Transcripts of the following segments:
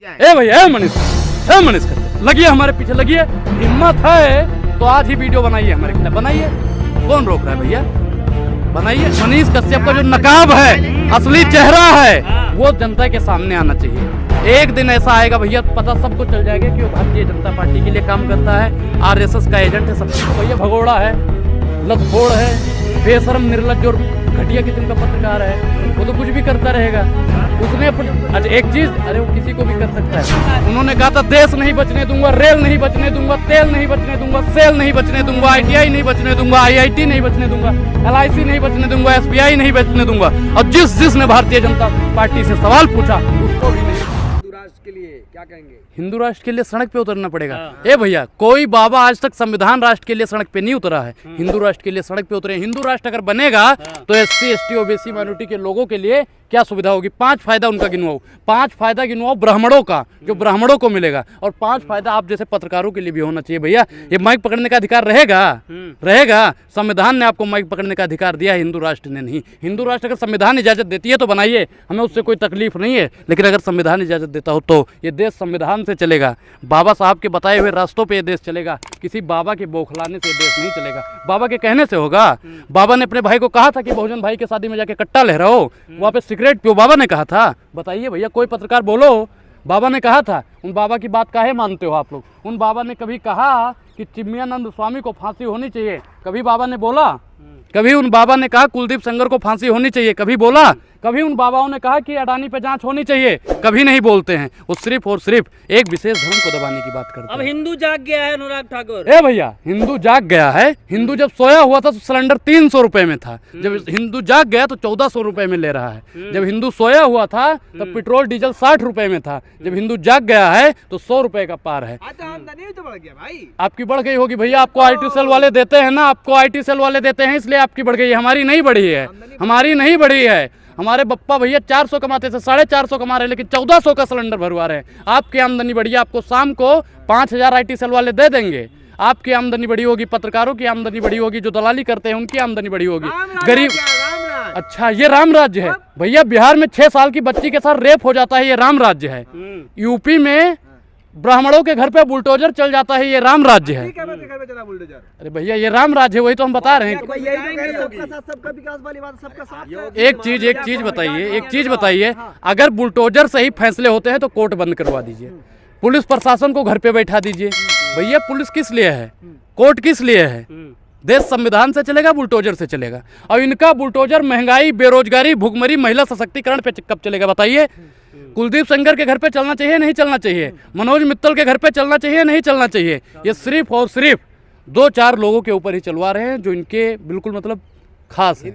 ए भैया मनीष लगिए हमारे पीछे, लगिए। हिम्मत है तो आज ही वीडियो बनाइए हमारे खिलाफ, बनाइए। कौन रोक रहा है भैया? बनाइए। मनीष कश्यप का जो नकाब है, असली चेहरा है, वो जनता के सामने आना चाहिए। एक दिन ऐसा आएगा भैया, पता सबको चल जाएगा कि वो भारतीय जनता पार्टी के लिए काम करता है, आरएसएस का एजेंट है। सब भैया भगोड़ा है, लतखोर है, बेशरम, निर्लज्ज और घटिया किस्म का पत्रकार है। वो तो कुछ भी करता रहेगा। उसने अच्छा एक चीज, अरे वो किसी को भी कर सकता है। उन्होंने कहा था देश नहीं बचने दूंगा, रेल नहीं बचने दूंगा, तेल नहीं बचने दूंगा, सेल नहीं बचने दूंगा, आईटीआई नहीं बचने दूंगा, आईआईटी नहीं बचने दूंगा, एलआईसी नहीं बचने दूंगा, एसबीआई नहीं बचने दूंगा। और जिसने भारतीय जनता पार्टी से सवाल पूछा उसको भी नहीं। हिंदू राष्ट्र के लिए क्या कहेंगे? हिंदू राष्ट्र के लिए सड़क पे उतरना पड़ेगा। ए भैया, कोई बाबा आज तक संविधान राष्ट्र के लिए सड़क पे नहीं उतरा है, हिंदू राष्ट्र के लिए सड़क पे उतरे। हिंदू राष्ट्र अगर बनेगा तो एससी, एसटी, ओबीसी, माइनॉरिटी के लोगों के लिए क्या सुविधा होगी? 5 फायदा उनका गिनवाओ, 5 फायदा गिनवाओ ब्राह्मणों का, जो ब्राह्मणों को मिलेगा। और 5 फायदा आप जैसे पत्रकारों के लिए भी होना चाहिए। भैया ये माइक पकड़ने का अधिकार रहेगा। संविधान ने आपको माइक पकड़ने का अधिकार दिया है, हिंदू राष्ट्र ने नहीं। हिंदू राष्ट्र अगर संविधान इजाजत देती है तो बनाइए, हमें उससे कोई तकलीफ नहीं है। लेकिन अगर संविधान इजाजत देता हो तो ये देश संविधान से चलेगा, बाबा साहब के बताए हुए रास्तों पे ये देश चलेगा। किसी बाबा के बौखलाने से देश नहीं चलेगा, बाबा के कहने से होगा। बाबा ने अपने भाई को कहा था कि बहुजन भाई के शादी में जाके कट्टा लहराओ, वहाँ पे सिगरेट पियो, बाबा ने कहा था। बताइए भैया, कोई पत्रकार बोलो, बाबा ने कहा था। उन बाबा की बात काहे मानते हो आप लोग? उन बाबा ने कभी कहा कि चिन्मयानंद स्वामी को फांसी होनी चाहिए? कभी बाबा ने बोला? कभी उन बाबा ने कहा कुलदीप सेंगर को फांसी होनी चाहिए? कभी बोला? कभी उन बाबाओं ने कहा कि अडानी पे जांच होनी चाहिए? कभी नहीं बोलते हैं। वो सिर्फ और सिर्फ एक विशेष धर्म को दबाने की बात करते हैं। अब हिंदू जाग गया है अनुराग ठाकुर। ए भैया, हिंदू जाग गया है। हिंदू जब सोया हुआ था तो सिलेंडर 300 रुपए में था। जब हिंदू जाग गया तो 1400 रुपए में ले रहा है। जब हिंदू सोया हुआ था तब पेट्रोल डीजल 60 रुपए में था। जब हिंदू जाग गया है तो 100 रुपए का पार है। आमदनी तो बढ़ गया भाई। आपकी बढ़ गई होगी भैया, आपको आईटी सेल वाले देते हैं ना, आपको आईटी सेल वाले देते हैं, इसलिए आपकी बढ़ गई है। हमारी नहीं बढ़ी है, हमारी नहीं बढ़ी है। हमारे बप्पा भैया 400 कमाते थे, 450 कमा रहे हैं, लेकिन 1400 का सिलेंडर भरवा रहे हैं। आपकी आमदनी बढ़ी है, आपको शाम को 5000 आईटी सेल वाले दे देंगे। आपकी आमदनी बढ़ी होगी, पत्रकारों की आमदनी बढ़ी होगी, जो दलाली करते हैं उनकी आमदनी बढ़ी होगी। गरीब, अच्छा ये राम राज्य है भैया। बिहार में 6 साल की बच्ची के साथ रेप हो जाता है, ये राम राज्य है। यूपी में ब्राह्मणों के घर पे बुलडोजर चल जाता है, ये राम राज्य है। अरे भैया ये राम राज्य है, वही तो हम बता रहे हैं। एक चीज बताइए, अगर बुलडोजर से ही फैसले होते हैं तो कोर्ट बंद करवा दीजिए, पुलिस प्रशासन को घर पे बैठा दीजिए। भैया पुलिस किस लिए है, कोर्ट किस लिए है? देश संविधान से चलेगा, बुलडोजर से चलेगा। और इनका बुलडोजर महंगाई, बेरोजगारी, भुखमरी, महिला सशक्तिकरण पे कब चलेगा बताइए? कुलदीप सेंगर के घर पे चलना चाहिए नहीं चलना चाहिए? मनोज मित्तल के घर पे चलना चाहिए नहीं चलना चाहिए? ये सिर्फ और सिर्फ 2-4 लोगों के ऊपर ही चलवा रहे हैं, जो इनके बिल्कुल मतलब खास है।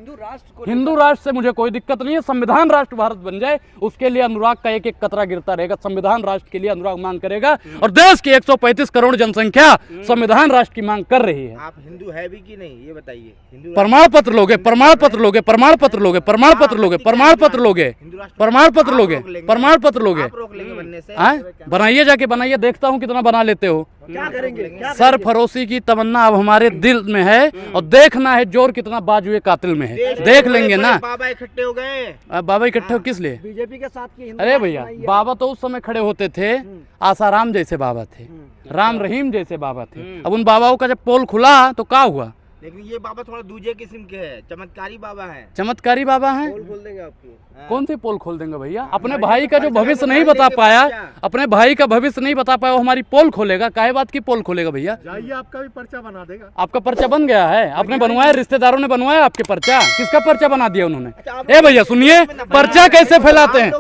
हिंदू राष्ट्र से मुझे कोई दिक्कत नहीं है। संविधान राष्ट्र भारत बन जाए, उसके लिए अनुराग का एक एक कतरा गिरता रहेगा। संविधान राष्ट्र के लिए अनुराग मांग करेगा, और देश की 135 करोड़ जनसंख्या संविधान राष्ट्र की मांग कर रही है। आप हिंदू है भी कि नहीं ये बताइए? प्रमाण पत्र लोगे, प्रमाण पत्र लोगे, प्रमाण पत्र लोगे, प्रमाण पत्र लोगे, प्रमाण पत्र लोगे, प्रमाण पत्र लोगे, प्रमाण पत्र लोगे। बनाइए, जाके बनाइए, देखता हूँ कितना बना लेते हो। क्या करेंगे? सरफरोशी की तमन्ना अब हमारे दिल में है, और देखना है जोर कितना बाजुए कातिल में है। देख लेंगे ना। बाबा इकट्ठे हो गए। अब बाबा इकट्ठे हो किस लिए? बीजेपी के साथ की। अरे भैया, बाबा तो उस समय खड़े होते थे, आसाराम जैसे बाबा थे, राम रहीम जैसे बाबा थे। अब उन बाबाओं का जब पोल खुला तो क्या हुआ? लेकिन ये बाबा थोड़ा दूसरे किस्म के हैं, चमत्कारी बाबा हैं। चमत्कारी बाबा हैं? पोल खोल देंगे आपकी। कौन सी पोल खोल देंगे भैया? अपने भाई का जो भविष्य नहीं बता पाया, अपने भाई का भविष्य नहीं बता पाया, वो हमारी पोल खोलेगा? काहे बात की पोल खोलेगा भैया? जाइए, आपका भी पर्चा बना देगा। आपका पर्चा बन गया है? आपने बनवाया, रिश्तेदारों ने बनवाया आपके पर्चा? किसका पर्चा बना दिया उन्होंने? ए भैया सुनिए, पर्चा कैसे फैलाते हैं?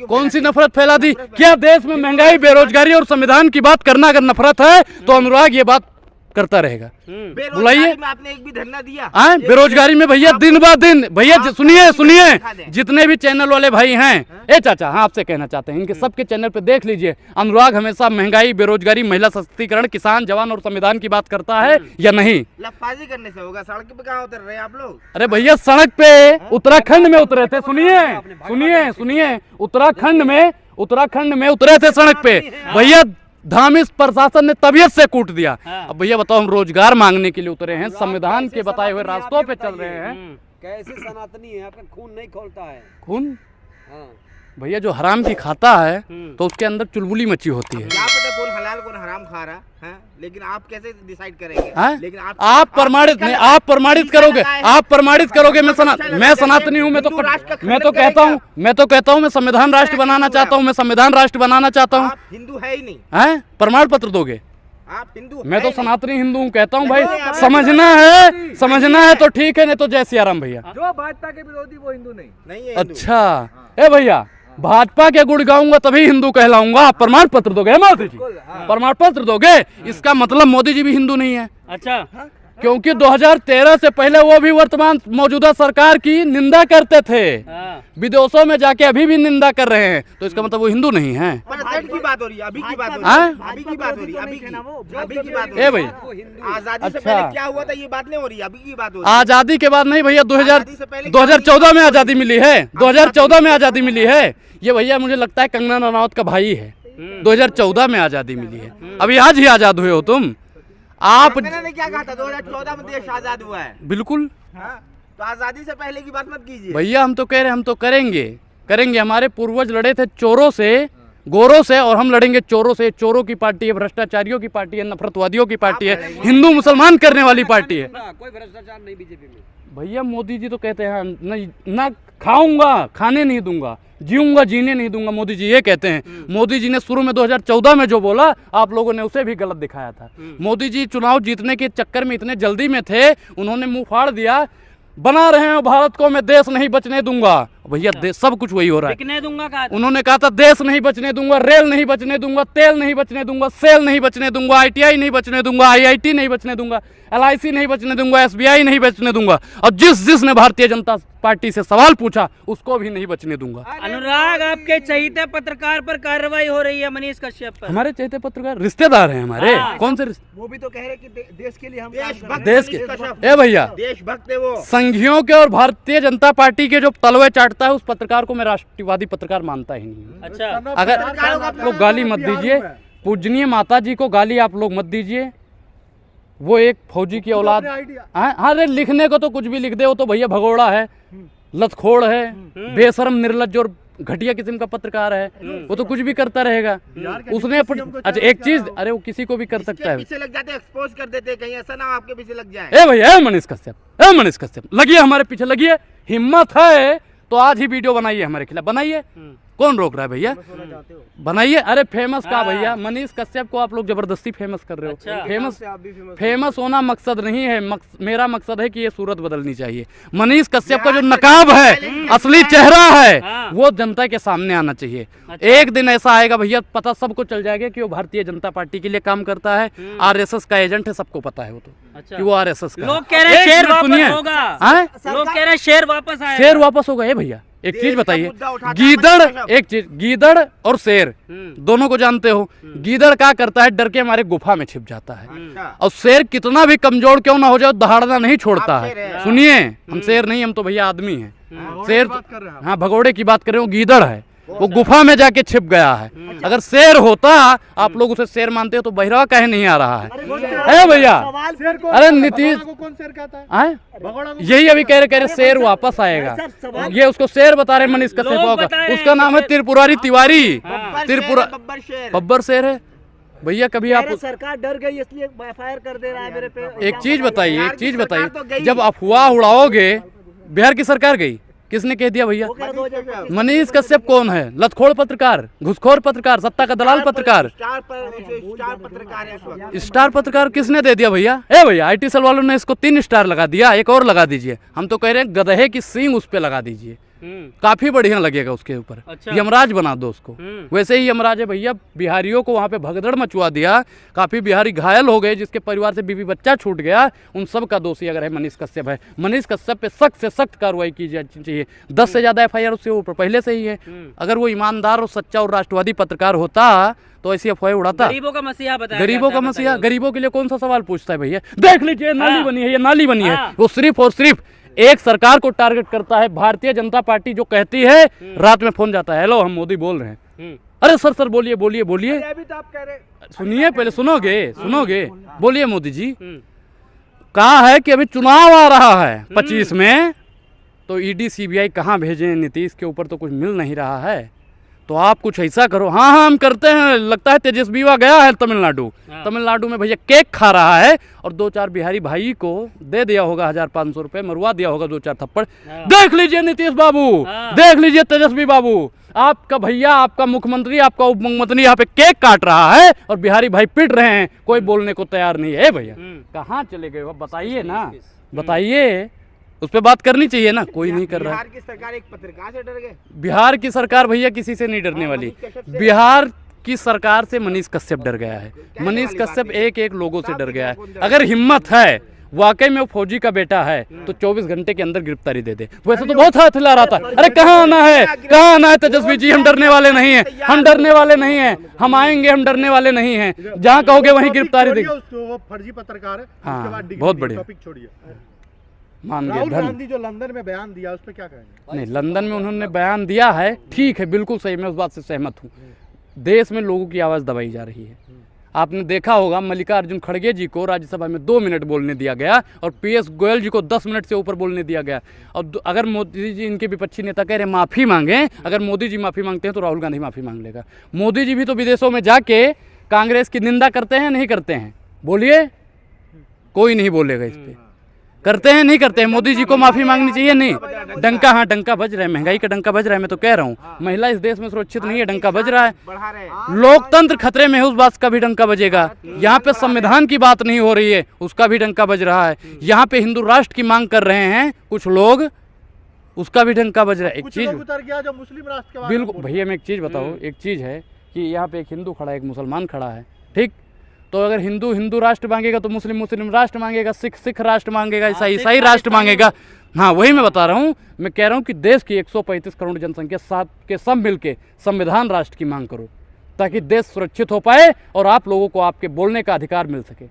कौन सी नफरत फैला दी? क्या देश में महंगाई, बेरोजगारी और संविधान की बात करना अगर नफरत है तो अनुराग ये बात करता रहेगा। बुलाइए। आपने एक भी धरना दिया? बेरोजगारी में भैया दिन ब दिन, भैया सुनिए, जितने भी चैनल वाले भाई हैं, ए चाचा, हाँ आपसे कहना चाहते हैं, इनके सबके चैनल पे देख लीजिए, अनुराग हमेशा महंगाई, बेरोजगारी, महिला सशक्तिकरण, किसान, जवान और संविधान की बात करता है या नहीं? लफाजी करने से होगा? सड़क पे कहाँ उतर रहे हैं आप लोग? अरे भैया सड़क पे उत्तराखंड में उतरे थे। सुनिए, उत्तराखंड में उतरे थे सड़क पे भैया। धामी प्रशासन ने तबीयत से कूट दिया। अब भैया बताओ, हम रोजगार मांगने के लिए उतरे हैं, संविधान के बताए हुए रास्तों पे चल रहे हैं। कैसे सनातनी है, आपका खून नहीं खोलता है? खून? भैया जो हराम की खाता है तो उसके अंदर चुलबुली मची होती है। क्या पता कौन हलाल कौन हराम खा रहा है, लेकिन आप कैसे डिसाइड करेंगे? हैं? लेकिन आप प्रमाणित नहीं, आप प्रमाणित करोगे, आप प्रमाणित करोगे। मैं सनातनी हूँ, मैं तो कहता हूँ मैं संविधान राष्ट्र बनाना चाहता हूँ, मैं संविधान राष्ट्र बनाना चाहता हूँ। आप हिंदू है ही नहीं, हैं? प्रमाण पत्र दोगे? आप हिंदू मैं तो है नहीं। सनातनी हिंदू हूँ, कहता हूँ भाई नहीं, समझना है तो ठीक है, नहीं तो जय सिया राम भैया। जो भाजपा के विरोधी वो हिंदू नहीं है हिंदू। अच्छा ए भैया, भाजपा के गुण गाऊंगा तभी हिंदू कहलाऊंगा। आप प्रमाण पत्र दोगे मोदी जी? प्रमाण पत्र दोगे? इसका मतलब मोदी जी भी हिंदू नहीं है। अच्छा, क्योंकि 2013 से पहले वो भी वर्तमान मौजूदा सरकार की निंदा करते थे, विदेशों में जाके अभी भी निंदा कर रहे हैं, तो इसका मतलब वो हिंदू नहीं है। परसेंट की बात हो रही है, अभी की बात हो रही हैं? है, अभी की बात हो रही है, अभी की बात हो ए रही भैया, है। आजादी से अच्छा। पहले क्या हुआ था ये बात नहीं हो रही है, अभी की बात हो रही है। आजादी के बाद नहीं भैया, आजादी से पहले 2014 में आजादी मिली है, 2014 में आजादी मिली है। ये भैया मुझे लगता है कंगना रनौत का भाई है। 2014 में आजादी मिली है, अभी आज ही आजाद हुए हो तुम। आप कंगना ने क्या कहा था? 2014 में देश आजाद हुआ है। बिल्कुल तो आजादी से पहले की बात मत कीजिए भैया, हम तो कह रहे हैं, हम तो करेंगे। हमारे पूर्वज लड़े थे चोरों से, गोरों से, और हम लड़ेंगे चोरों से। चोरों की पार्टी है, भ्रष्टाचारियों की पार्टी है, नफरतवादियों की पार्टी है, हिंदू मुसलमान करने वाली पार्टी है। कोई भ्रष्टाचार नहीं बीजेपी में। भैया मोदी जी तो कहते हैं ना खाऊंगा, खाने नहीं दूंगा, जीऊंगा, जीने नहीं दूंगा, मोदी जी ये कहते हैं। मोदी जी ने शुरू में 2014 में जो बोला, आप लोगों ने उसे भी गलत दिखाया था। मोदी जी चुनाव जीतने के चक्कर में इतने जल्दी में थे, उन्होंने मुंह फाड़ दिया, बना रहे हैं भारत को मैं देश नहीं बचने दूंगा। भैया देश सब कुछ वही हो रहा है। बिकने दूंगा कहा था। उन्होंने कहा था देश नहीं बचने दूंगा, रेल नहीं बचने दूंगा, तेल नहीं बचने दूंगा, सेल नहीं बचने दूंगा, ITI नहीं बचने दूंगा, IIT नहीं बचने दूंगा, LIC नहीं बचने दूंगा, SBI नहीं बचने दूंगा, और जिसने भारतीय जनता पार्टी से सवाल पूछा उसको भी नहीं बचने दूंगा। अनुराग, आपके चहीते पत्रकार पर कार्रवाई हो रही है, मनीष कश्यप पर। हमारे चहेते पत्रकार रिश्तेदार हैं हमारे। हाँ। कौन से वो भी तो कह रहे कि देश के लिए हम देश के? ए भैया, देशभक्त है वो। संघियों के और भारतीय जनता पार्टी के जो तलवे चाटता है, उस पत्रकार को मैं राष्ट्रवादी पत्रकार मानता ही नहीं हूँ। अच्छा, अगर आप लोग गाली मत दीजिए, पूजनीय माता जी को गाली आप लोग मत दीजिए। वो एक फौजी की औलाद। हाँ, अरे लिखने को तो कुछ भी लिख दे, वो तो भैया भगोड़ा है, लतखोड़ है, बेशरम, निर्लज्ज और घटिया किस्म का पत्रकार है। वो तो कुछ भी करता रहेगा। उसने अच्छा एक चीज, अरे वो किसी को भी कर सकता है। पीछे लग जाते, एक्सपोज कर देते, कहीं ऐसा ना हो आपके पीछे लग जाए। ए भैया, मनीष कश्यप लगिए हमारे पीछे, लगिए। हिम्मत है तो आज ही वीडियो बनाइए हमारे खिलाफ, बनाइए। कौन रोक रहा है भैया? बनाइए। अरे फेमस का भैया, मनीष कश्यप को आप लोग जबरदस्ती फेमस कर रहे हो। अच्छा। फेमस होना मकसद नहीं है, मेरा मकसद है कि ये सूरत बदलनी चाहिए। मनीष कश्यप का जो नकाब है, असली चेहरा है, वो जनता के सामने आना चाहिए। एक दिन ऐसा आएगा भैया, पता सबको चल जाएगा कि वो भारतीय जनता पार्टी के लिए काम करता है, RSS का एजेंट है, सबको पता है वो तो। अच्छा। कि वो RSS का। लोग कह रहे हैं शेर वापस सुनिए, होगा। हैं? लोग कह रहे हैं शेर वापस आएगा। शेर वापस होगा? भैया एक चीज बताइए, मुद्दा उठाता है गीदड़, एक चीज, गीदड़ और शेर दोनों को जानते हो। गीदड़ क्या करता है? डर के हमारे गुफा में छिप जाता है, अच्छा। और शेर कितना भी कमजोर क्यों ना हो जाए, दहाड़ना नहीं छोड़ता आप शेर है। हैं। सुनिए, हम शेर नहीं, हम तो भैया आदमी हैं। शेर, हाँ भगोड़े की बात कर रहे हो, गीदड़ है, वो गुफा में जाके छिप गया है। अगर शेर होता, आप लोग उसे शेर मानते हो, तो बहिरवा कहे नहीं आ रहा है भैया? अरे नीतीश कौन शेर कहता है? यही अभी कह रहे शेर वापस आएगा। ये उसको शेर बता रहे मनीष कश्यप का, उसका नाम है त्रिपुरारी तिवारी। त्रिपुरा बब्बर शेर है भैया। कभी आप सरकार डर गई इसलिए FIR कर दे रहा है मेरे पे। एक चीज बताइए, जब अफवाह उड़ाओगे, बिहार की सरकार गई, किसने कह दिया भैया? मनीष कश्यप कौन है? लतखोर पत्रकार, घुसखोर पत्रकार, सत्ता का दलाल पत्रकार, स्टार पत्रकार है इस वक्त। स्टार पत्रकार किसने दे दिया भैया? भैया IT सेल वालों ने इसको 3 स्टार लगा दिया, एक और लगा दीजिए। हम तो कह रहे हैं गधे की सींग उस पे लगा दीजिए, काफी बढ़िया लगेगा उसके ऊपर। अच्छा। यमराज बना दो उसको। वैसे ही यमराज है भैया, बिहारियों को वहाँ पे भगदड़ मचवा दिया, काफी बिहारी घायल हो गए, जिसके परिवार से बीवी बच्चा छूट गया, उन सब का दोषी अगर है मनीष कश्यप है। मनीष कश्यप पे सख्त से सख्त कार्रवाई की जानी चाहिए। 10 से ज्यादा FIR उसके ऊपर पहले से ही है। अगर वो ईमानदार और सच्चा और राष्ट्रवादी पत्रकार होता तो ऐसी अफवाह उड़ाता। गरीबों का मसीहा बताया गरीबों का मसीहा, गरीबों के लिए कौन सा सवाल पूछता है भैया? देख लीजिए नाली बनी है, ये नाली बनी है। वो सिर्फ और सिर्फ एक सरकार को टारगेट करता है। भारतीय जनता पार्टी जो कहती है, रात में फोन जाता है, हेलो हम मोदी बोल रहे हैं। अरे सर बोलिए बोलिए बोलिए, अभी तो आप कह रहे, सुनिए पहले, सुनोगे, बोलिए मोदी जी। कहा है कि अभी चुनाव आ रहा है 25 में, तो ED CBI कहाँ भेजें? नीतीश के ऊपर तो कुछ मिल नहीं रहा है। तो आप कुछ ऐसा करो। हाँ हाँ हम करते हैं, लगता है तेजस्वीवा गया है तमिलनाडु। तमिलनाडु में भैया केक खा रहा है और 2-4 बिहारी भाई को दे दिया होगा 1,000-500 रुपये, मरवा दिया होगा 2-4 थप्पड़। देख लीजिए नीतीश बाबू, देख लीजिए तेजस्वी बाबू, आपका भैया, आपका मुख्यमंत्री, आपका उप मुख्यमंत्री यहाँ पे केक काट रहा है और बिहारी भाई पिट रहे हैं, कोई बोलने को तैयार नहीं है। भैया कहाँ चले गए, बताइए ना, बताइए, उस पर बात करनी चाहिए ना, कोई नहीं कर रहा। बिहार की सरकार एक पत्रकार से डर गए। बिहार की सरकार भैया किसी से नहीं डरने वाली। बिहार की सरकार से मनीष कश्यप डर गया है। मनीष कश्यप एक लोगों से डर गया है। अगर हिम्मत है वाकई में वो फौजी का बेटा है तो 24 घंटे के अंदर गिरफ्तारी दे दे। वैसे तो बहुत हाथ हिला रहा था, अरे कहाँ आना है, कहाँ आना है तेजस्वी जी, हम डरने वाले नहीं हैं, हम डरने वाले नहीं हैं, हम आएंगे, हम डरने वाले नहीं हैं, जहाँ कहोगे वहीं गिरफ्तारी देंगे। वो फर्जी पत्रकार है। हाँ, उसके बाद बहुत बढ़िया। टॉपिक छोड़िए। मान गए राहुल धन। गांधी जो लंदन में बयान दिया उस पर क्या कहेंगे? नहीं, लंदन में उन्होंने बयान दिया है, ठीक है, बिल्कुल सही, मैं उस बात से सहमत हूँ। देश में लोगों की आवाज़ दबाई जा रही है। आपने देखा होगा मल्लिकार्जुन खड़गे जी को राज्यसभा में 2 मिनट बोलने दिया गया और पीएस गोयल जी को 10 मिनट से ऊपर बोलने दिया गया। और अगर मोदी जी, इनके विपक्षी नेता कह रहे माफ़ी मांगें, अगर मोदी जी माफ़ी मांगते हैं तो राहुल गांधी माफ़ी मांग लेगा। मोदी जी भी तो विदेशों में जाके कांग्रेस की निंदा करते हैं, नहीं करते हैं? बोलिए, कोई नहीं बोलेगा इस पर। करते हैं, नहीं करते हैं? मोदी जी को माफ़ी मांगनी चाहिए, नहीं? डंका, हाँ डंका बज रहा है, महंगाई का डंका बज रहा है। मैं तो कह रहा हूँ महिला इस देश में सुरक्षित नहीं है, डंका बज रहा है। बढ़ा रहे हैं। लोकतंत्र खतरे में है, उस बात का भी डंका बजेगा। यहाँ पे संविधान की बात नहीं हो रही है, उसका भी डंका बज रहा है। यहाँ पे हिंदू राष्ट्र की मांग कर रहे हैं कुछ लोग, उसका भी डंका बज रहा है। एक चीज उतर गया जो मुस्लिम राष्ट्र के बारे में बिल्कुल भैया, मैं एक चीज़ बताऊँ, एक चीज़ है कि यहाँ पे एक हिंदू खड़ा है, एक मुसलमान खड़ा है, ठीक? तो अगर हिंदू राष्ट्र मांगेगा तो मुस्लिम राष्ट्र मांगेगा, सिख राष्ट्र मांगेगा, ईसाई राष्ट्र मांगेगा। हाँ, वही मैं बता रहा हूँ। मैं कह रहा हूँ कि देश की 135 करोड़ जनसंख्या साथ के सब मिलके संविधान राष्ट्र की मांग करो, ताकि देश सुरक्षित हो पाए और आप लोगों को आपके बोलने का अधिकार मिल सके।